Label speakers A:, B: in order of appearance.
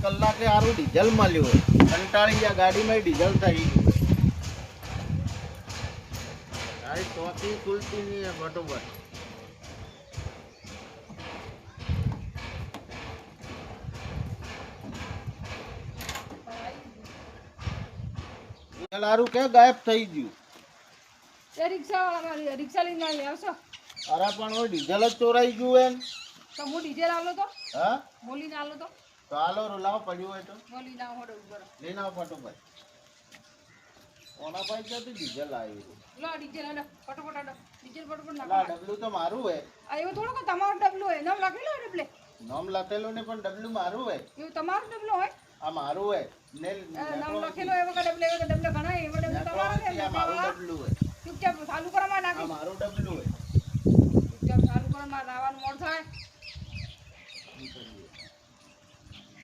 A: કલાકે સારું ડીઝલ મળ્યું હોય કંટાળી ગયા ગાડીમાં ડીઝલ થઈ ગયું ગાડી ચોથી ખુલતી નહીં બરોબર લારું કે ગાયબ થઈ ગયું
B: એ રિક્ષાવાળા રિક્ષા લઈને આવી આવશો
A: અરે પણ હવે ડીઝલ જ ચોરાઈ ગયું એમ
B: તો હું ડીઝલ આલો તો
A: હા
B: બોલીને આલો તો
A: ચાલો લાવો પડ્યું હોય તો
B: બોલીને આવો હોડો ઉપર
A: લઈને આવો ફટોફટ ઓના ભાઈ ક્યાંથી ડીઝલ આવ્યું
B: લો ડીઝલ આલો ફટોફટ આલો ડીઝલ ફટોફટ
A: લા
B: નાખો
A: ડબલું તો મારું હે
B: આ એવું થોડું કે તમારું ડબલું હોય નામ લખેલું હોય ડબલે
A: નામ લખેલું ને પણ ડબલું મારું હે
B: એવું તમારું ડબલું હોય
A: આ મારું હે ને
B: નામ લખેલું હોય એવા ડબલે એવા ડબલે ઘણા એવા ડબલે તમારા છે
A: આ મારું ડબલું હે
B: ચૂપચાપ ચાલુ કરવામાં
A: આ
B: નાખી
A: મારું ડબલું હે
B: ચૂપચાપ ચાલુ કરવામાં આવવાનું મોડ થાય